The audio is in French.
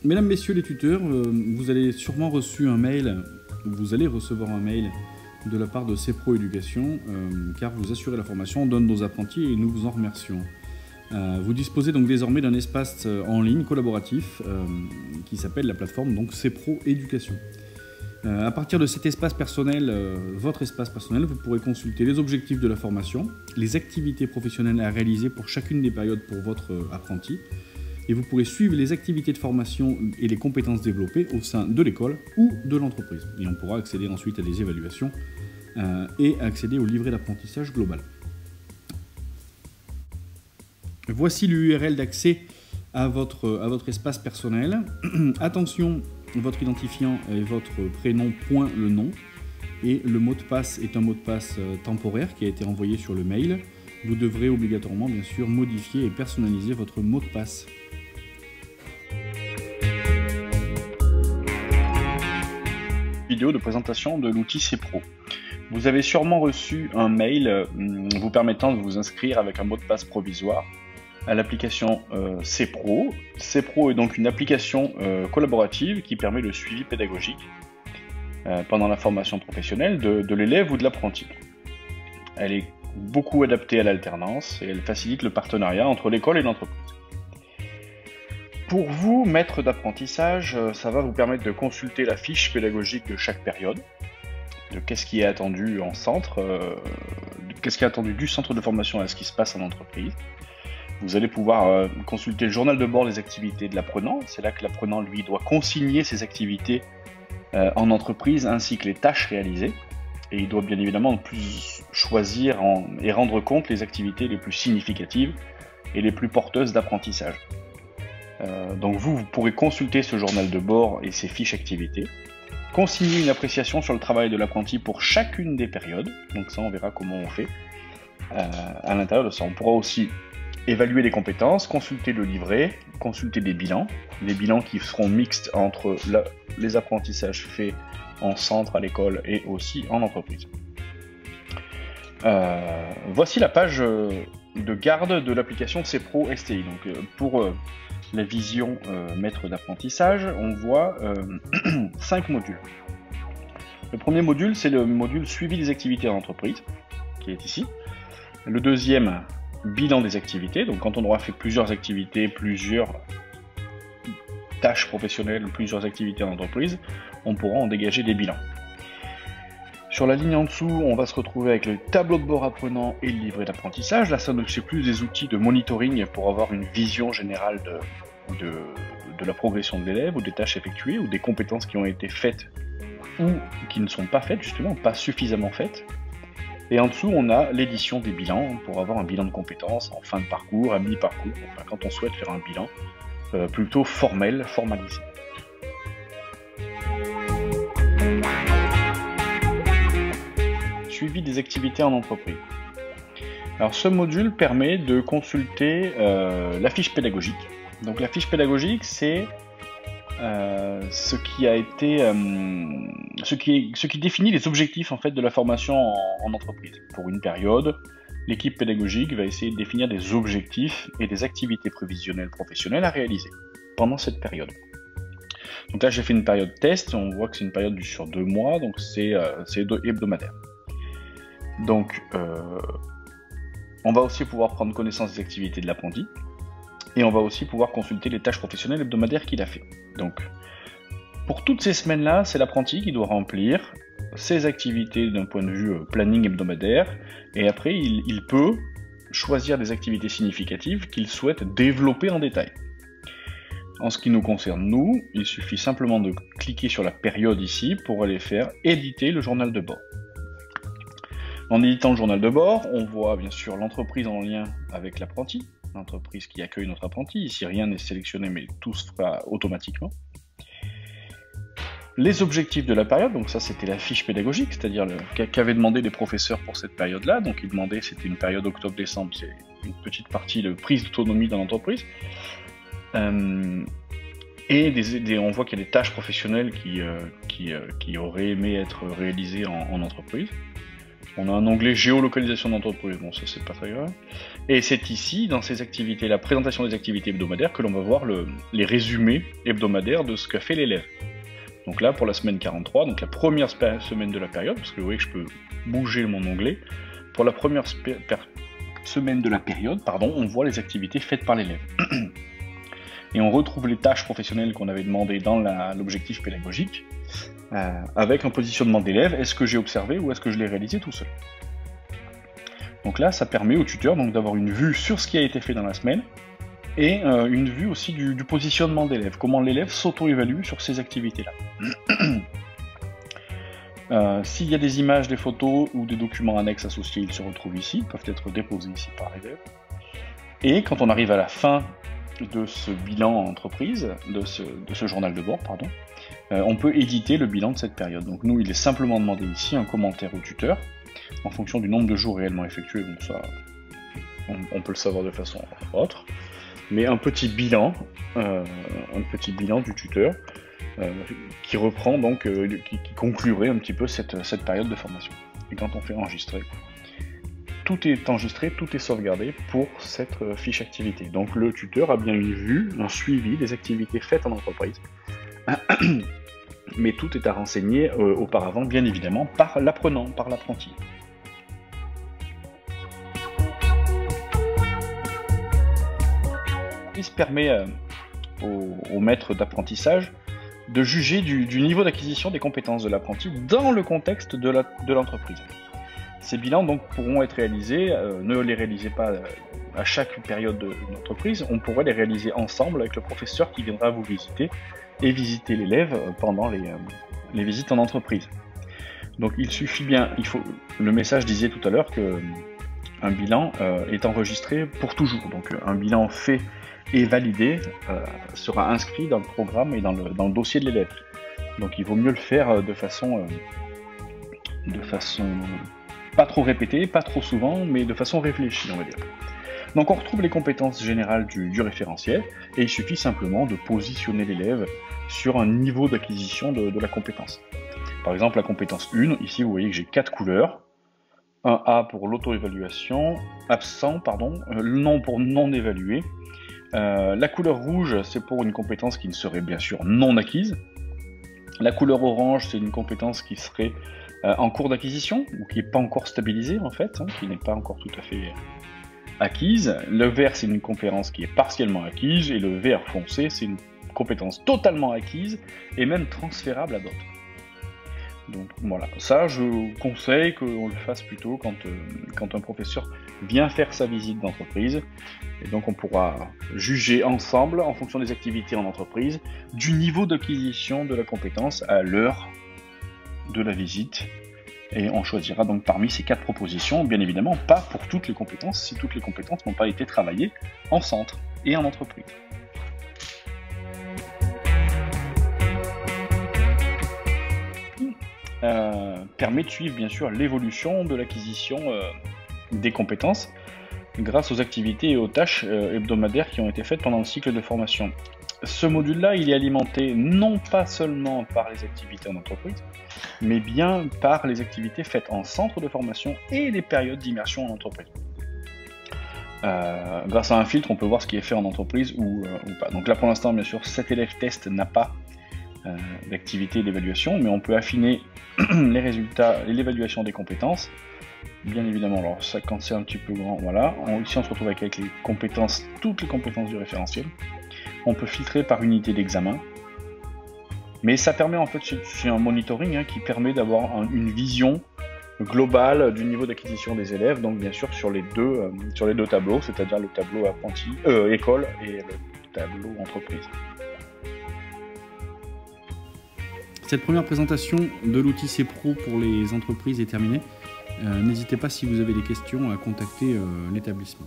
Mesdames, Messieurs les tuteurs, vous allez sûrement reçu un mail, vous allez recevoir un mail de la part de CPRO Éducation, car vous assurez la formation, on donne nos apprentis et nous vous en remercions. Vous disposez donc désormais d'un espace en ligne collaboratif qui s'appelle la plateforme donc CPRO Éducation. À partir de cet espace personnel, votre espace personnel, vous pourrez consulter les objectifs de la formation, les activités professionnelles à réaliser pour chacune des périodes pour votre apprenti, et vous pourrez suivre les activités de formation et les compétences développées au sein de l'école ou de l'entreprise. Et on pourra accéder ensuite à des évaluations et accéder au livret d'apprentissage global. Voici l'URL d'accès à votre espace personnel. Attention, votre identifiant est votre prénom point le nom et le mot de passe est un mot de passe temporaire qui a été envoyé sur le mail. Vous devrez obligatoirement bien sûr modifier et personnaliser votre mot de passe. Vidéo de présentation de l'outil CPRO. Vous avez sûrement reçu un mail vous permettant de vous inscrire avec un mot de passe provisoire à l'application CPRO. CPRO est donc une application collaborative qui permet le suivi pédagogique pendant la formation professionnelle de l'élève ou de l'apprenti. Elle est beaucoup adaptée à l'alternance et elle facilite le partenariat entre l'école et l'entreprise. Pour vous, maître d'apprentissage, ça va vous permettre de consulter la fiche pédagogique de chaque période, de qu'est-ce qui est attendu en centre, qu'est-ce qui est attendu du centre de formation à ce qui se passe en entreprise. Vous allez pouvoir consulter le journal de bord des activités de l'apprenant. C'est là que l'apprenant, lui, doit consigner ses activités en entreprise ainsi que les tâches réalisées. Et il doit bien évidemment plus choisir et rendre compte les activités les plus significatives et les plus porteuses d'apprentissage. Donc vous pourrez consulter ce journal de bord et ses fiches activités, consigner une appréciation sur le travail de l'apprenti pour chacune des périodes, donc ça on verra comment on fait à l'intérieur de ça. On pourra aussi évaluer les compétences, consulter le livret, consulter des bilans qui seront mixtes entre les apprentissages faits en centre, à l'école et aussi en entreprise. Voici la page de garde de l'application CPRO STI. Donc pour la vision maître d'apprentissage, on voit 5 modules. Le premier module, c'est le module suivi des activités en entreprise, qui est ici. Le deuxième, bilan des activités. Donc quand on aura fait plusieurs activités, plusieurs tâches professionnelles, plusieurs activités en entreprise, on pourra en dégager des bilans. Sur la ligne en dessous, on va se retrouver avec le tableau de bord apprenant et le livret d'apprentissage. Là, ça c'est plus des outils de monitoring pour avoir une vision générale de la progression de l'élève, ou des tâches effectuées, ou des compétences qui ont été faites ou qui ne sont pas faites, justement, pas suffisamment faites. Et en dessous, on a l'édition des bilans pour avoir un bilan de compétences en fin de parcours, à mi-parcours, enfin, quand on souhaite faire un bilan plutôt formel, formalisé. Suivi des activités en entreprise. Alors ce module permet de consulter la fiche pédagogique. Donc la fiche pédagogique, c'est ce qui définit les objectifs en fait de la formation en entreprise. Pour une période, l'équipe pédagogique va essayer de définir des objectifs et des activités prévisionnelles professionnelles à réaliser pendant cette période. Donc là j'ai fait une période test, on voit que c'est une période sur 2 mois, donc c'est hebdomadaire. Donc on va aussi pouvoir prendre connaissance des activités de l'apprenti, et on va aussi pouvoir consulter les tâches professionnelles hebdomadaires qu'il a fait. Donc pour toutes ces semaines-là, c'est l'apprenti qui doit remplir ses activités d'un point de vue planning hebdomadaire, et après il peut choisir des activités significatives qu'il souhaite développer en détail. En ce qui nous concerne, nous, il suffit simplement de cliquer sur la période ici pour aller faire éditer le journal de bord. En éditant le journal de bord, on voit bien sûr l'entreprise en lien avec l'apprenti, l'entreprise qui accueille notre apprenti. Ici, rien n'est sélectionné, mais tout se fera automatiquement. Les objectifs de la période, donc ça c'était la fiche pédagogique, c'est-à-dire qu'avaient demandé les professeurs pour cette période-là. Donc ils demandaient, c'était une période octobre-décembre, c'est une petite partie de prise d'autonomie dans l'entreprise. Et on voit qu'il y a des tâches professionnelles qui auraient aimé être réalisées en entreprise. On a un onglet géolocalisation d'entreprise, bon ça c'est pas très grave. Et c'est ici, dans ces activités, la présentation des activités hebdomadaires, que l'on va voir les résumés hebdomadaires de ce qu'a fait l'élève. Donc là, pour la semaine 43, donc la première semaine de la période, parce que vous voyez que je peux bouger mon onglet, pour la première semaine de la période, pardon, on voit les activités faites par l'élève. Et on retrouve les tâches professionnelles qu'on avait demandées dans l'objectif pédagogique, avec un positionnement d'élève, est-ce que j'ai observé ou est-ce que je l'ai réalisé tout seul. Donc là, ça permet au tuteur d'avoir une vue sur ce qui a été fait dans la semaine, et une vue aussi du positionnement d'élève, comment l'élève s'auto-évalue sur ces activités-là. S'il y a des images, des photos ou des documents annexes associés, ils se retrouvent ici, ils peuvent être déposés ici par l'élève. Et quand on arrive à la fin de ce bilan entreprise, de ce journal de bord, pardon, on peut éditer le bilan de cette période. Donc nous, il est simplement demandé ici un commentaire au tuteur, en fonction du nombre de jours réellement effectués, donc ça, on peut le savoir de façon autre, mais un petit bilan du tuteur, qui reprend donc, qui conclurait un petit peu cette période de formation. Et quand on fait enregistrer, tout est enregistré, tout est sauvegardé pour cette fiche activité. Donc le tuteur a bien une vue, un suivi des activités faites en entreprise, mais tout est à renseigner auparavant, bien évidemment, par l'apprenant, par l'apprenti. Il permet au maître d'apprentissage de juger du niveau d'acquisition des compétences de l'apprenti dans le contexte de l'entreprise. Ces bilans donc pourront être réalisés, ne les réalisez pas à chaque période de l'entreprise, on pourrait les réaliser ensemble avec le professeur qui viendra vous visiter et visiter l'élève pendant les visites en entreprise. Donc il suffit bien, le message disait tout à l'heure que un bilan est enregistré pour toujours, donc un bilan fait et validé sera inscrit dans le programme et dans le dossier de l'élève. Donc il vaut mieux le faire de façon pas trop répétée, pas trop souvent, mais de façon réfléchie, on va dire. Donc on retrouve les compétences générales du référentiel, et il suffit simplement de positionner l'élève sur un niveau d'acquisition de la compétence. Par exemple, la compétence 1, ici vous voyez que j'ai 4 couleurs, un A pour l'auto-évaluation, absent, pardon, non pour non évalué. La couleur rouge, c'est pour une compétence qui ne serait bien sûr non acquise. La couleur orange, c'est une compétence qui serait en cours d'acquisition, ou qui n'est pas encore stabilisée en fait, qui n'est pas encore tout à fait acquise. Le vert, c'est une compétence qui est partiellement acquise, et le vert foncé, c'est une compétence totalement acquise, et même transférable à d'autres. Donc voilà, ça je conseille qu'on le fasse plutôt quand un professeur vient faire sa visite d'entreprise, et donc on pourra juger ensemble, en fonction des activités en entreprise, du niveau d'acquisition de la compétence à l'heure de la visite, et on choisira donc parmi ces 4 propositions, bien évidemment pas pour toutes les compétences, si toutes les compétences n'ont pas été travaillées en centre et en entreprise. Permet de suivre bien sûr l'évolution de l'acquisition des compétences grâce aux activités et aux tâches hebdomadaires qui ont été faites pendant le cycle de formation. Ce module-là, il est alimenté non pas seulement par les activités en entreprise, mais bien par les activités faites en centre de formation et les périodes d'immersion en entreprise. Grâce à un filtre, on peut voir ce qui est fait en entreprise ou pas. Donc là, pour l'instant, bien sûr, cet élève test n'a pas d'activité d'évaluation, mais on peut affiner les résultats et l'évaluation des compétences. Bien évidemment, alors ça, quand c'est un petit peu grand, voilà. Ici, on se retrouve avec les compétences, toutes les compétences du référentiel. On peut filtrer par unité d'examen. Mais ça permet en fait, c'est un monitoring qui permet d'avoir une vision globale du niveau d'acquisition des élèves, donc bien sûr sur les deux tableaux, c'est-à-dire le tableau apprenti, école et le tableau entreprise. Cette première présentation de l'outil CPRO pour les entreprises est terminée. N'hésitez pas, si vous avez des questions, à contacter l'établissement.